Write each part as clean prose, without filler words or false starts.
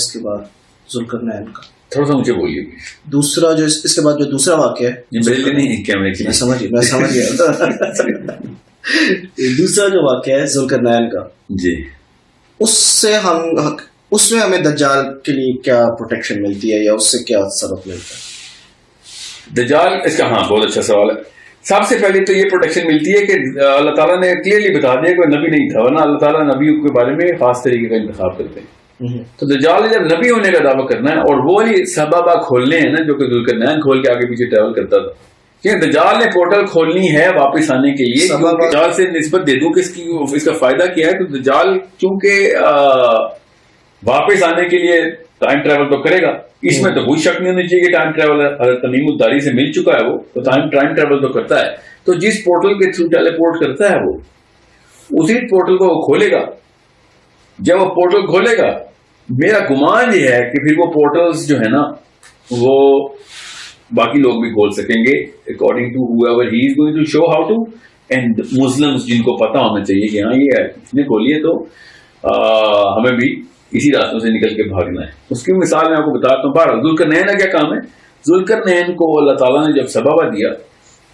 اس کے بعد ذوالقرنین کا تھوڑا سا مجھے بولیے. دوسرا جو اس کے بعد جو دوسرا واقعہ ہے میں سمجھ گیا دوسرا جو واقعہ ہے ذوالقرنین کا جی, اس سے اس میں ہمیں دجال کے لیے کیا پروٹیکشن ملتی ہے یا اس سے کیا ثبوت ملتا ہے؟ دجال اس کا ہاں بہت اچھا سوال ہے. سب سے پہلے تو یہ پروٹیکشن ملتی ہے کہ اللہ تعالیٰ نے کلیئرلی بتا دیا کہ نبی نہیں تھا, ورنہ اللہ تعالیٰ نبیوں کے بارے میں خاص طریقے کا انتخاب کرتے ہیں. تو دجال نے جب نبی ہونے کا دعویٰ کرنا ہے, اور وہ والی سبابہ کھولنے ہیں نا جو کہ ذوالقرنین کھول کے آگے پیچھے ٹریول کرتا تھا, کہ دجال نے پورٹل کھولنی ہے واپس آنے کے لیے. دجال سے نسبت دے دوں کہ اس کا فائدہ کیا ہے. تو دجال چونکہ واپس آنے کے لیے ٹائم ٹریول تو کرے گا, اس میں تو کوئی شک نہیں ہونی چاہیے کہ ٹائم ٹریول ہے. حضرت تمیم الداری سے مل چکا ہے وہ, تو ٹائم ٹریول تو کرتا ہے. تو جس پورٹل کے تھرو ٹیلی پورٹ کرتا ہے وہ اسی پورٹل کو وہ کھولے گا. جب وہ پورٹل کھولے گا, میرا گمان یہ ہے کہ پھر وہ پورٹلز جو ہے نا وہ باقی لوگ بھی کھول سکیں گے according to whoever he is going to show how to. And Muslims جن کو پتا ہونا چاہیے کہ ہاں یہ اس نے کھولی ہے تو ہمیں بھی اسی راستوں سے نکل کے بھاگنا ہے. اس کی مثال میں آپ کو بتاتا ہوں. بہرحال ذوالقرنین کا کیا کام ہے. ذوالقرنین کو اللہ تعالیٰ نے جب سبابہ دیا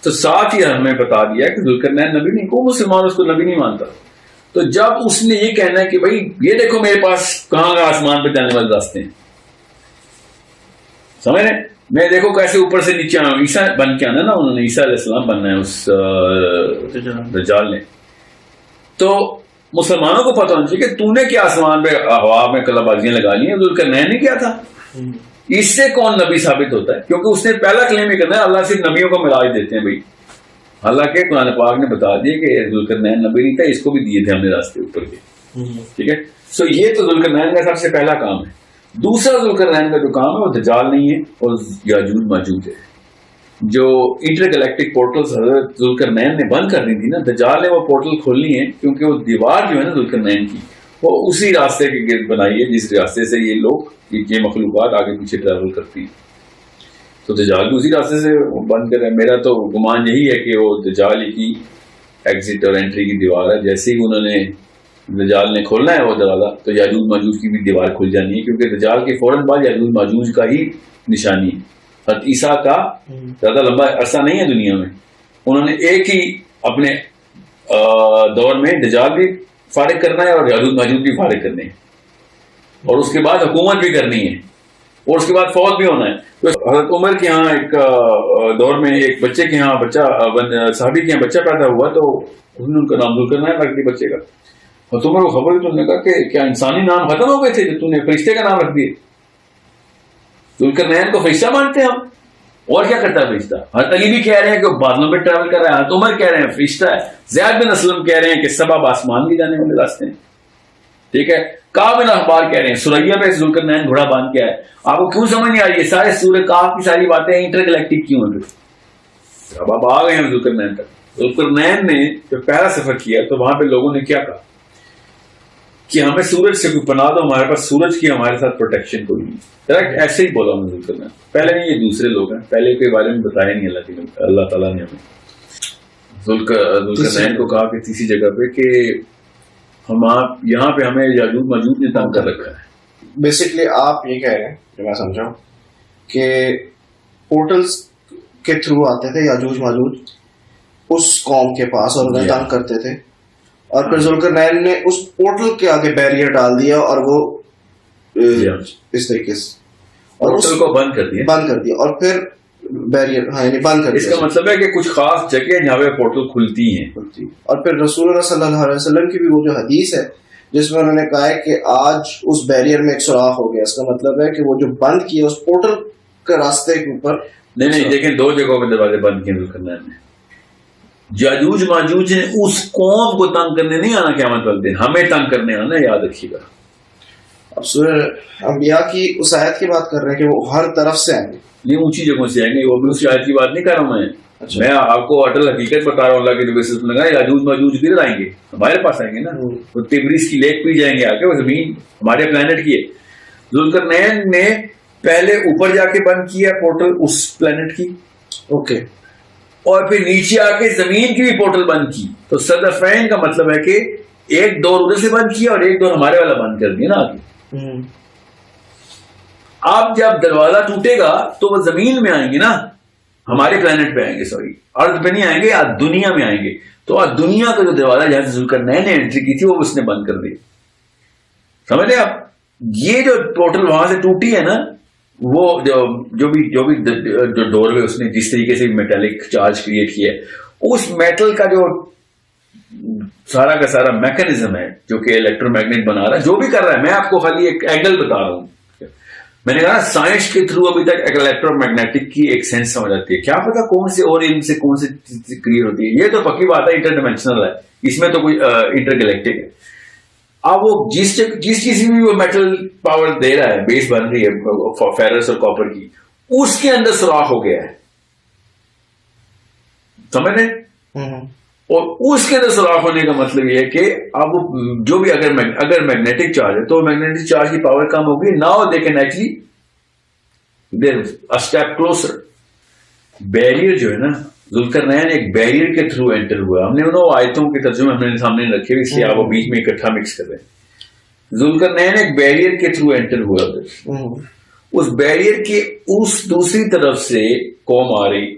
تو ساتھ ہی ہمیں بتا دیا کہ ذوالقرنین نبی نہیں, کوئی مسلمان اس کو نبی نہیں مانتا. تو جب اس نے یہ کہنا ہے کہ بھائی یہ دیکھو میرے پاس کہاں کا آسمان پہ جانے والے راستے ہیں, سمجھ رہے, میں دیکھو کیسے اوپر سے نیچے آنا. عیسیٰ بن کے آنا نا, انہوں نے عیسیٰ علیہ السلام بننا ہے اس دجال نے. تو مسلمانوں کو پتا ہونا چاہیے کہ تو نے کیا آسمان پہ ہوا میں کلا بازیاں لگا لی ہیں. ذوالقرنین نے کیا تھا, اس سے کون نبی ثابت ہوتا ہے؟ کیونکہ اس نے پہلا کلیم یہ کرنا ہے اللہ صرف نبیوں کو مراج دیتے ہیں بھائی. حالانکہ قرآن پاک نے بتا دیا کہ ذوالقرنین نبی نہیں تھا, اس کو بھی دیے تھے ہم نے راستے اوپر کے. ٹھیک ہے, سو یہ تو ذوالقرنین کا سب سے پہلا کام ہے. دوسرا ذوالقرنین کا جو کام ہے وہ دجال نہیں ہے اور یاجوج ماجوج ہے. جو انٹر گلیکٹک پورٹلز حضرت ذوالقرنین نے بند کرنی تھی نا, دجال نے وہ پورٹل کھولنی ہے, کیونکہ وہ دیوار جو ہے نا ذوالقرنین کی وہ اسی راستے کے گرد بنائی ہے جس راستے سے یہ لوگ یہ مخلوقات آگے پیچھے ٹریول کرتی ہیں. تو دجال بھی اسی راستے سے بند کر رہے ہیں. میرا تو گمان یہی ہے کہ وہ دجال کی ایگزٹ اور انٹری کی دیوار ہے. جیسے ہی انہوں نے دجال نے کھولنا ہے وہ دروازہ تو یاجوج ماجوج کی بھی دیوار کھل جانی ہے, کیونکہ دجال کے فوراً بعد یاجوج ماجوج کا ہی نشانی ہے. حضرت عیسیٰ کا زیادہ لمبا عرصہ نہیں ہے دنیا میں, انہوں نے ایک ہی اپنے دور میں دجال بھی فارغ کرنا ہے اور یاجوج ماجوج بھی فارغ کرنے ہیں, اور اس کے بعد حکومت بھی کرنی ہے, اور اس کے بعد فوت بھی ہونا ہے. تو حضرت عمر کے ہاں ایک دور میں ایک بچے کے ہاں صحابی کے یہاں بچہ پیدا ہوا, تو انہوں نے ان کا نام ذوالقرنین رکھ دیا بچے کا. اور تمہیں کو خبر تو نے کہا کہ کیا انسانی نام ختم ہو گئے تھے جو تم نے فرشتے کا نام رکھ دیے. ذوالقرنین کو فرشتہ مانتے ہیں ہم, اور کیا کرتا ہے فرشتہ. حضرت علی بھی کہہ رہے ہیں کہ وہ بادلوں پہ ٹریول کر رہا ہے, حضرت عمر کہہ رہے ہیں فرشتہ ہے, زید بن اسلم کہہ رہے ہیں کہ سبب آسمان بھی جانے والے راستے ہیں. ٹھیک ہے, کعب بن احبار کہہ رہے ہیں سریا پہ ذوالقرنین گھوڑا باندھ کے ہے. آپ کو کیوں سمجھ نہیں آ رہی ہے سارے سورہ کہف کی ساری باتیں انٹر گلیکٹک کیوں ہیں؟ اب آپ آ گئے ہیں ذوالقرنین تک. ذوالقرنین نے جو پہلا سفر کیا تو وہاں پہ لوگوں نے کیا کہا کہ ہمیں سورج سے کوئی پناہ دو, ہمارے پاس سورج کی ہمارے ساتھ پروٹیکشن کوئی نہیں. ڈائریکٹ ایسے ہی بولا انہوں نے ذوالقرنین. پہلے نہیں, یہ دوسرے لوگ ہیں, پہلے کے بارے میں بتایا نہیں اللہ تعالیٰ نے ہمیں. ذوالقرنین کو کہا کہ تیسری جگہ پہ کہ ہم یہاں پہ ہمیں یاجوج ماجوج نے تنگ کر رکھا ہے. بیسکلی آپ یہ کہہ رہے ہیں جو میں سمجھا کہ پورٹلز کے تھرو آتے تھے یاجوج ماجوج اس قوم کے پاس اور انہیں تنگ کرتے تھے, اور پھر ذوالقرنین نے اس پورٹل کے آگے بیریئر ڈال دیا اور وہ اس طریقے سے پورٹل کو بند کر دیا اور پھر بیریئر یعنی بند کر دیا. اس کا مطلب ہے کہ کچھ خاص جگہ جہاں پہ پورٹل کھلتی ہیں. اور پھر رسول اللہ صلی اللہ علیہ وسلم کی بھی وہ جو حدیث ہے جس میں انہوں نے کہا ہے کہ آج اس بیریئر میں ایک سوراخ ہو گیا. اس کا مطلب ہے کہ وہ جو بند کیا اس پورٹل کے راستے کے اوپر نہیں دیکھیں دو جگہوں پہ دروازے بند کیے ذوالقرنین نے. یاجوج ماجوج نے اس قوم کو تنگ کرنے نہیں آنا, کیا مطلب ہمیں تنگ کرنے آنا, یاد رکھیے گا. اب سورہ انبیاء کی اس آیت کی بات کر رہے ہیں کہ وہ ہر طرف سے آئیں گے, نہیں اونچی جگہوں سے آئیں گے. وہ بھی اس آیت کی بات نہیں کر رہا ہوں میں آپ کو اٹل حقیقت بتا رہا ہوں اللہ کے بیسس میں لگا. یاجوج ماجوج کدھر آئیں گے؟ ہمارے پاس آئیں گے نا. وہ تبریز کی لیک پہ جائیں گے آ کے, وہ زمین ہمارے پلانٹ کی ہے. ذوالقرنین نے پہلے اوپر جا کے بند کیا پورٹل اس پلانٹ کی, اوکے, اور پھر نیچے آ کے زمین کی بھی پورٹل بند کی. تو صدفین کا مطلب ہے کہ ایک دور ادھر سے بند کیا اور ایک دور ہمارے والا بند کر دیا نا آگے. اب جب دروازہ ٹوٹے گا تو وہ زمین میں آئیں گے نا, ہمارے پلانٹ پہ آئیں گے, سوری ارتھ پہ نہیں آئیں گے, آج دنیا میں آئیں گے. تو آج دنیا کا جو دروازہ جہاں سے ذوالقرنین نے انٹری کی تھی وہ اس نے بند کر دی. سمجھ لیں آپ, یہ جو پورٹل وہاں سے ٹوٹی ہے نا, وہ جو بھی ڈور وے اس نے جس طریقے سے میٹالک چارج کریٹ کیا ہے, اس میٹل کا جو سارا کا سارا میکانزم ہے جو کہ الیکٹرو میگنیٹ بنا رہا ہے, جو بھی کر رہا ہے, میں آپ کو خالی ایک اینگل بتا رہا ہوں. میں نے کہا سائنس کے تھرو ابھی تک الیکٹرو میگنیٹک کی ایک سینس سمجھ آتی ہے, کیا پتا کون سے اور علم سے کون سی چیز کریٹ ہوتی ہے. یہ تو پکی بات ہے انٹر ڈائمینشنل ہے, اس میں تو کوئی انٹر گلیکٹک ہے. اب وہ جس چیز میں وہ میٹل پاور دے رہا ہے, بیس بن رہی ہے فیرس اور کاپر کی, اس کے اندر سوراخ ہو گیا ہے, سمجھ رہے ہیں. اور اس کے اندر سوراخ ہونے کا مطلب یہ ہے کہ اب جو بھی اگر میگنیٹک چارج ہے تو میگنیٹک چارج کی پاور کم ہوگی. Now they can actually there step closer. Barrier جو ہے نا, ذوالقرنین ایک بیریئر کے تھرو انٹر ہوا. ہم نے انہوں آیتوں کے ترجمے ہم نے سامنے رکھے ہوئے, اس لیے آپ وہ بیچ میں اکٹھا مکس کر رہے ہیں. ذوالقرنین ایک بیریئر کے تھرو انٹر ہوا. اس بیریئر کے اس دوسری طرف سے قوم آ رہی,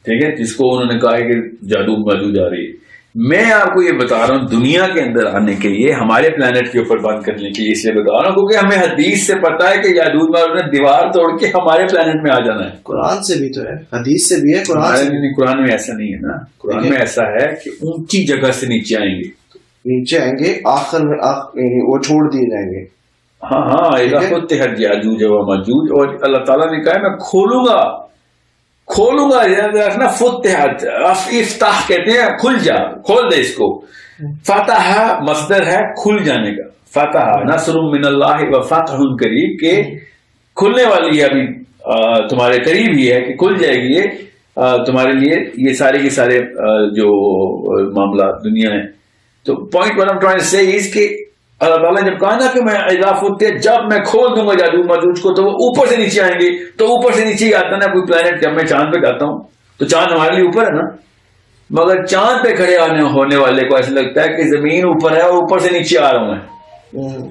ٹھیک ہے, جس کو انہوں نے کہا ہے کہ جادو ماجوج آ رہی ہے. میں آپ کو یہ بتا رہا ہوں دنیا کے اندر آنے کے لیے, ہمارے پلانٹ کے اوپر بند کرنے کے لیے اس لیے بتا رہا ہوں کیونکہ ہمیں حدیث سے پتا ہے کہ یادود ماجوج نے دیوار توڑ کے ہمارے پلانٹ میں آ جانا ہے. قرآن سے بھی تو ہے, حدیث سے بھی ہے, قرآن میں ایسا نہیں ہے نا. قرآن میں ایسا ہے کہ اونچی جگہ سے نیچے آئیں گے, نیچے آئیں گے, آخر میں وہ چھوڑ دیے جائیں گے. ہاں فتحت یاجوج و ماجوج, اور اللہ تعالیٰ نے کہا میں کھولوں گا نا. فتحت افتح کہتے ہیں کھل جا, کھول دے اس کو. فتح مصدر ہے کھل جانے کا. فتح نصر من اللہ و فتح قریب, کہ کھلنے والی ہے, ابھی تمہارے قریب ہی ہے کہ کھل جائے گی یہ تمہارے لیے یہ سارے کے سارے جو معاملات دنیا ہے. تو پوائنٹ ون آف ٹرائنگ سے اس کہ اللہ تعالیٰ نے جب کہا نا کہ میں اضافت جب میں کھول دوں گا جادو ماجوج کو تو وہ اوپر سے نیچے آئیں گے. تو اوپر سے نیچے ہی آتا نا کوئی پلانٹ. جب میں چاند پہ جاتا ہوں تو چاند ہمارے لیے اوپر ہے نا, مگر چاند پہ کھڑے ہونے والے کو ایسا لگتا ہے کہ زمین اوپر ہے اور اوپر سے نیچے آ رہا ہوں میں.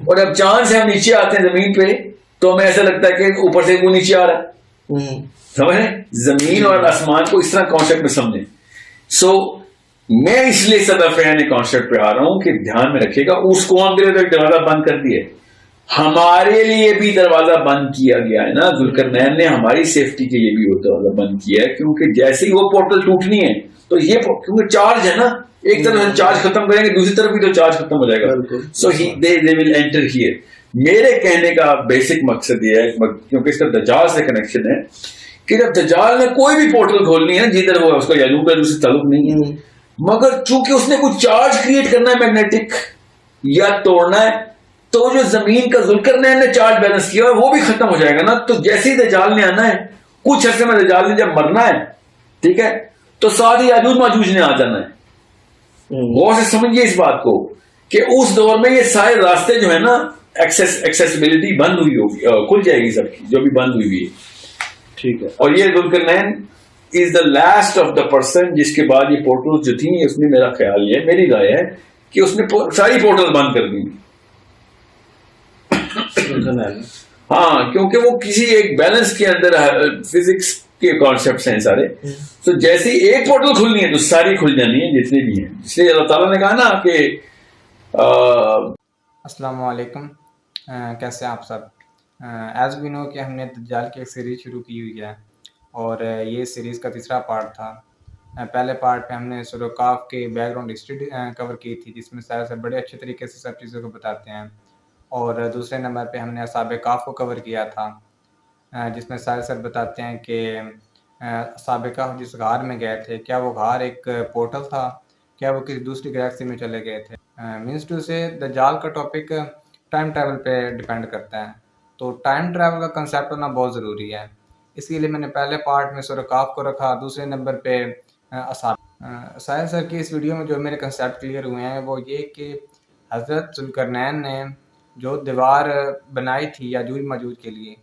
اور جب چاند سے ہم نیچے آتے ہیں زمین پہ تو ہمیں ایسا لگتا ہے کہ اوپر سے وہ نیچے آ رہا ہے. سمجھ رہے, زمین اور آسمان کو اس طرح کانسیپٹ میں سمجھیں. سو میں اس لیے صدف کانسیپٹ پہ آ رہا ہوں کہ دھیان میں رکھیے گا, اس قوم کے لیے تو ایک دروازہ بند کر دیا, ہمارے لیے بھی دروازہ بند کیا گیا ہے نا. ذوالقرنین نے ہماری سیفٹی کے لیے بھی وہ دروازہ بند کیا ہے, کیونکہ جیسے ہی وہ پورٹل ٹوٹنی ہے تو یہ کیونکہ چارج ہے نا, ایک طرف سے چارج ختم کریں گے دوسری طرف بھی تو چارج ختم ہو جائے گا. سو they will enter here. میرے کہنے کا بیسک مقصد یہ ہے, کیونکہ اس کا دجال سے کنیکشن ہے, کہ جب دجال نے کوئی بھی پورٹل کھولنی ہے جدھر وہ اس کا یاجوج کا دوسری تعلق نہیں ہے, مگر چونکہ اس نے کوئی چارج کریٹ کرنا ہے میگنیٹک یا توڑنا ہے, تو جو زمین کا ذوالقرنین نے چارج بیلنس کیا ہے وہ بھی ختم ہو جائے گا نا. تو جیسے ہی دجال نے آنا ہے, کچھ عرصے میں دجال نے جب مرنا ہے, ٹھیک ہے, تو ساتھ ہی یاجوج ماجوج نے آ جانا ہے. غور سے سمجھیے اس بات کو کہ اس دور میں یہ سارے راستے جو ہے نا, ایکسیسیبلٹی بند ہوئی ہوگی, کھل جائے گی سب کی جو بھی بند ہوئی ہوئی ہے, ٹھیک ہے. اور یہ Zulqarnain is the last of the person جس کے بعد یہ پورٹل جو تھیں, اس میں میرا خیال یہ میری رائے ہے کہ اس نے ساری پورٹل بند کر دی. ہاں, کیونکہ وہ کسی ایک بیلنس کے اندر فزکس کے کانسیپٹس ہیں سارے. تو جیسے ایک پورٹل کھلنی ہے تو ساری کھل جانی ہے جتنے بھی ہیں. اس لیے اللہ تعالیٰ نے کہا نا کہ السلام علیکم, کیسے ہیں آپ سب. ایز وی نو کہ ہم نے دجال کی ایک سیریز شروع کی ہوئی ہے, اور یہ سیریز کا تیسرا پارٹ تھا. پہلے پارٹ پہ ہم نے سورہ کاف کے بیک گراؤنڈ ہسٹری کور کی تھی, جس میں سارے سے بڑے اچھے طریقے سے سب چیزوں کو بتاتے ہیں. اور دوسرے نمبر پہ ہم نے اصحاب کاف کو کور کیا تھا, جس میں سارے سر بتاتے ہیں کہ اصحاب کاف جس غار میں گئے تھے, کیا وہ غار ایک پورٹل تھا, کیا وہ کسی دوسری گلیکسی میں چلے گئے تھے. مینس ٹو سے دجال کا ٹاپک ٹائم ٹریول پہ ڈیپینڈ کرتا ہے. تو ٹائم ٹریول کا کنسیپٹ ہونا بہت ضروری ہے. اسی لیے میں نے پہلے پارٹ میں سورہ کاف کو رکھا, دوسرے نمبر پہ اصحاب. ساحل سر کی اس ویڈیو میں جو میرے کنسیپٹ کلیئر ہوئے ہیں وہ یہ کہ حضرت ذوالقرنین نے جو دیوار بنائی تھی یاجوج ماجوج کے لیے,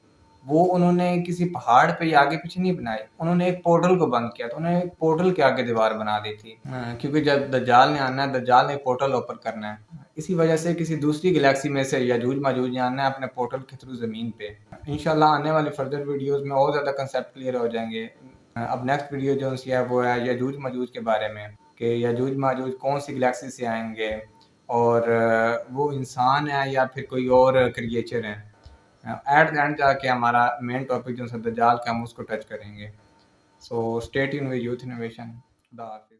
وہ انہوں نے کسی پہاڑ پہ یا آگے پیچھے نہیں بنائی, انہوں نے ایک پورٹل کو بند کیا. تو انہوں نے ایک پورٹل کے آگے دیوار بنا دی تھی, کیونکہ جب دجال نے آنا ہے, دجال نے ایک پورٹل اوپن کرنا ہے. اسی وجہ سے کسی دوسری گلیکسی میں سے یاجوج ماجوج آنا ہے اپنے پورٹل کے تھرو زمین پہ. انشاءاللہ آنے والی فردر ویڈیوز میں اور زیادہ کنسیپٹ کلیئر ہو جائیں گے. اب نیکسٹ ویڈیو جو سی ہے وہ ہے یاجوج ماجوج کے بارے میں کہ یاجوج ماجوج کون سی گلیکسی سے آئیں گے اور وہ انسان ہے یا پھر کوئی اور کریچر ہیں. ایٹ دا اینڈ جا کے ہمارا مین ٹاپک جو ہے دجال کا ہم اس کو ٹچ کریں گے. So stay tune with youth innovation. خدا حافظ.